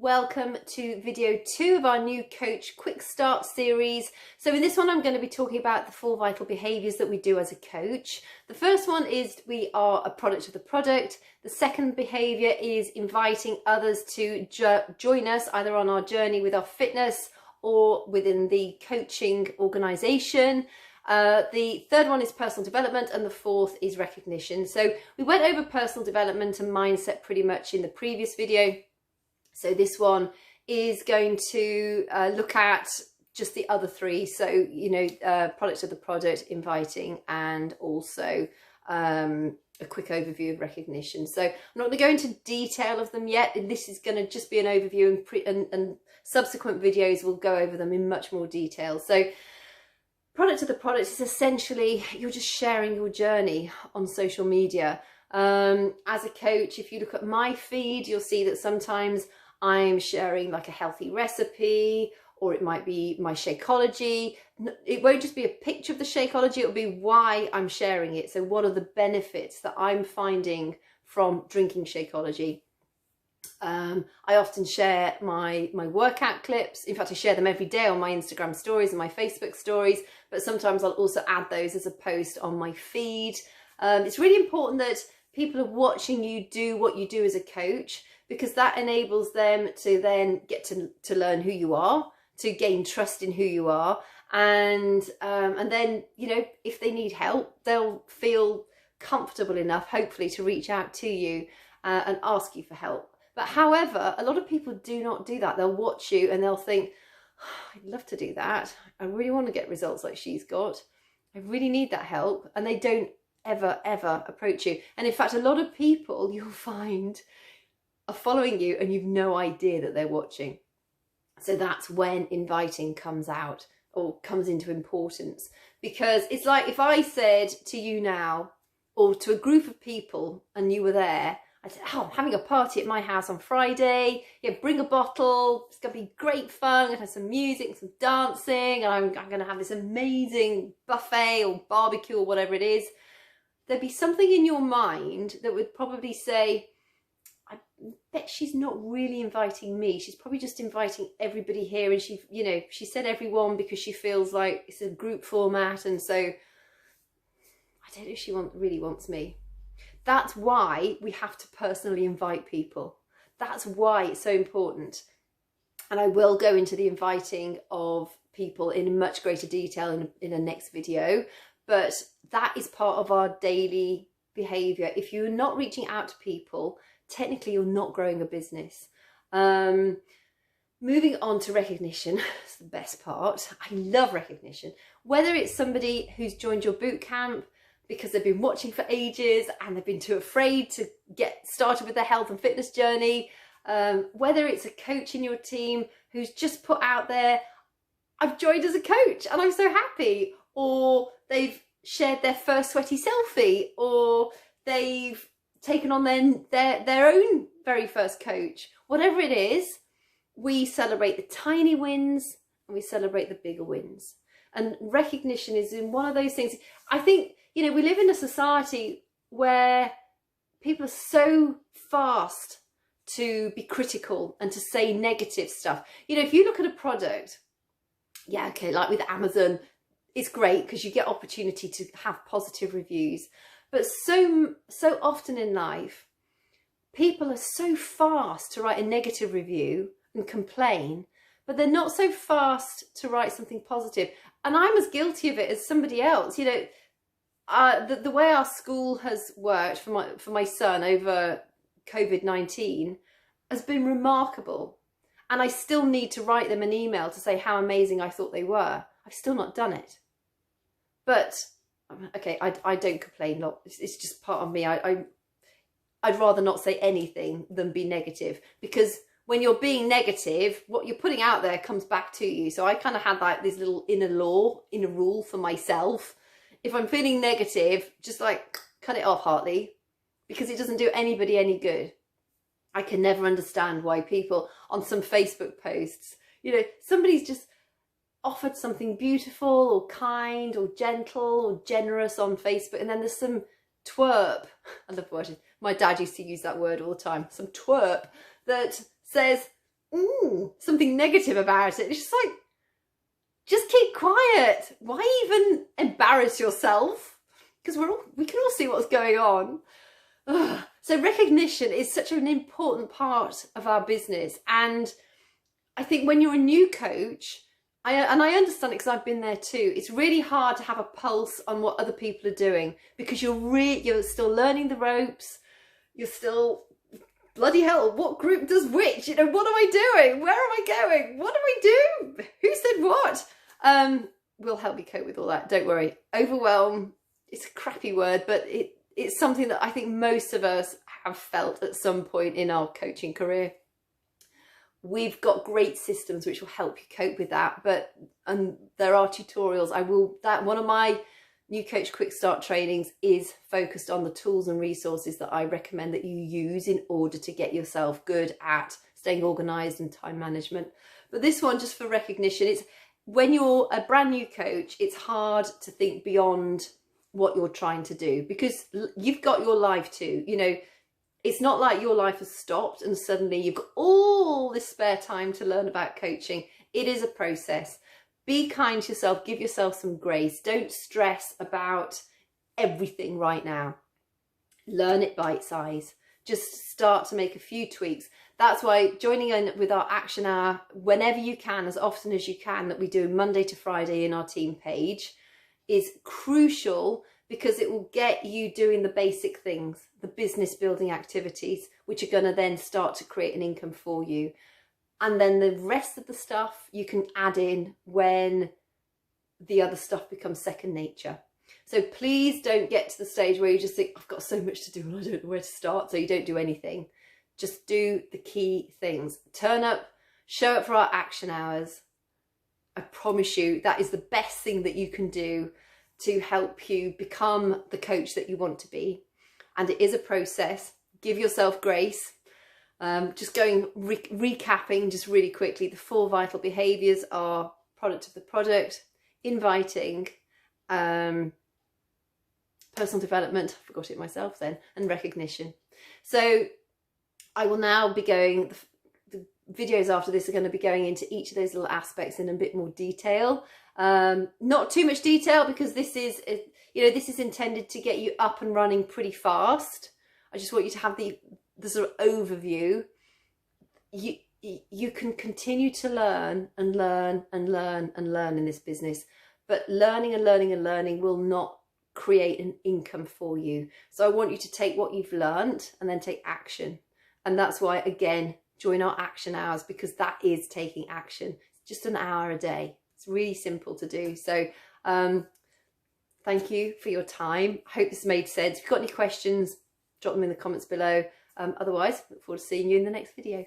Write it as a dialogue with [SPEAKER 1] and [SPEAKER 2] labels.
[SPEAKER 1] Welcome to video 2 of our new Coach Quick Start series. So in this one I'm going to be talking about the 4 vital behaviours that we do as a coach. The first one is we are a product of the product. The second behaviour is inviting others to join us either on our journey with our fitness or within the coaching organisation. The third one is personal development, and the fourth is recognition. So we went over personal development and mindset pretty much in the previous video. So this one is going to look at just the other 3. So, product of the product, inviting, and also a quick overview of recognition. So I'm not going to go into detail of them yet. This is going to just be an overview, and subsequent videos will go over them in much more detail. So product of the product is essentially you're just sharing your journey on social media. As a coach, if you look at my feed, you'll see that sometimes I'm sharing like a healthy recipe, or it might be my Shakeology. It won't just be a picture of the Shakeology, it'll be why I'm sharing it. So what are the benefits that I'm finding from drinking Shakeology? I often share my workout clips. In fact, I share them every day on my Instagram stories and my Facebook stories, but sometimes I'll also add those as a post on my feed. It's really important that people are watching you do what you do as a coach, because that enables them to then get to learn who you are, to gain trust in who you are, and then, if they need help, they'll feel comfortable enough, hopefully, to reach out to you and ask you for help. But however, a lot of people do not do that. They'll watch you and they'll think, oh, I'd love to do that. I really want to get results like she's got. I really need that help. And they don't ever approach you. And in fact, a lot of people you'll find are following you and you've no idea that they're watching. So that's when inviting comes out, or comes into importance, because it's like if I said to you now, or to a group of people, and you were there, I said, oh, I'm having a party at my house on Friday. Yeah, bring a bottle. It's going to be great fun. I'm going to have some music, some dancing, and I'm going to have this amazing buffet or barbecue or whatever it is. There'd be something in your mind that would probably say, I bet she's not really inviting me. She's probably just inviting everybody here. And she said everyone because she feels like it's a group format. And so I don't know if she really wants me. That's why we have to personally invite people. That's why it's so important. And I will go into the inviting of people in much greater detail in a next video. But that is part of our daily behaviour. If you're not reaching out to people, technically you're not growing a business. Moving on to recognition, it's the best part. I love recognition. Whether it's somebody who's joined your boot camp because they've been watching for ages and they've been too afraid to get started with their health and fitness journey, whether it's a coach in your team who's just put out there, I've joined as a coach and I'm so happy, or they've shared their first sweaty selfie, or they've taken on their own very first coach. Whatever it is, we celebrate the tiny wins and we celebrate the bigger wins. And recognition is in one of those things. I think, we live in a society where people are so fast to be critical and to say negative stuff. If you look at a product, yeah, okay, like with Amazon, it's great because you get opportunity to have positive reviews. But so often in life, people are so fast to write a negative review and complain, but they're not so fast to write something positive. And I'm as guilty of it as somebody else. The way our school has worked for my son over COVID-19 has been remarkable. And I still need to write them an email to say how amazing I thought they were. I've still not done it. But okay, I don't complain. It's just part of me. I'd rather not say anything than be negative, because when you're being negative, what you're putting out there comes back to you. So I kind of had like this little inner rule for myself. If I'm feeling negative, just like cut it off, Hartley, because it doesn't do anybody any good. I can never understand why people on some Facebook posts, somebody's just offered something beautiful or kind or gentle or generous on Facebook, and then there's some twerp, I love words, my dad used to use that word all the time, some twerp that says, something negative about it. It's just like, just keep quiet. Why even embarrass yourself? Because we can all see what's going on. Ugh. So recognition is such an important part of our business. And I think when you're a new coach, I understand it because I've been there too, it's really hard to have a pulse on what other people are doing, because you're still learning the ropes. You're still, bloody hell, what group does which? You know, what am I doing? Where am I going? What do I do? Who said what? We'll help you cope with all that. Don't worry. Overwhelm, it's a crappy word, but it's something that I think most of us have felt at some point in our coaching career. We've got great systems which will help you cope with that, and there are tutorials. One of my new coach quick start trainings is focused on the tools and resources that I recommend that you use in order to get yourself good at staying organized and time management. But this one, just for recognition, it's when you're a brand new coach, it's hard to think beyond what you're trying to do, because you've got your life too. You know, it's not like your life has stopped and suddenly you've got all this spare time to learn about coaching. It is a process. Be kind to yourself, give yourself some grace. Don't stress about everything right now. Learn it bite size. Just start to make a few tweaks. That's why joining in with our action hour whenever you can, as often as you can, that we do Monday to Friday in our team page, is crucial, because it will get you doing the basic things, the business building activities, which are going to then start to create an income for you. And then the rest of the stuff you can add in when the other stuff becomes second nature. So please don't get to the stage where you just think, I've got so much to do and I don't know where to start, so you don't do anything. Just do the key things. Turn up, show up for our action hours. I promise you that is the best thing that you can do to help you become the coach that you want to be. And it is a process. Give yourself grace. Just going, recapping just really quickly, the 4 vital behaviours are product of the product, inviting, personal development, I forgot it myself then, and recognition. So I will now be going, the videos after this are going to be going into each of those little aspects in a bit more detail. Not too much detail, because this is, this is intended to get you up and running pretty fast. I just want you to have the sort of overview. You can continue to learn and learn and learn and learn in this business, but learning and learning and learning will not create an income for you. So I want you to take what you've learned and then take action. And that's why, again, join our action hours, because that is taking action. It's just an hour a day. It's really simple to do. So thank you for your time. I hope this made sense. If you've got any questions, drop them in the comments below. Otherwise, look forward to seeing you in the next video.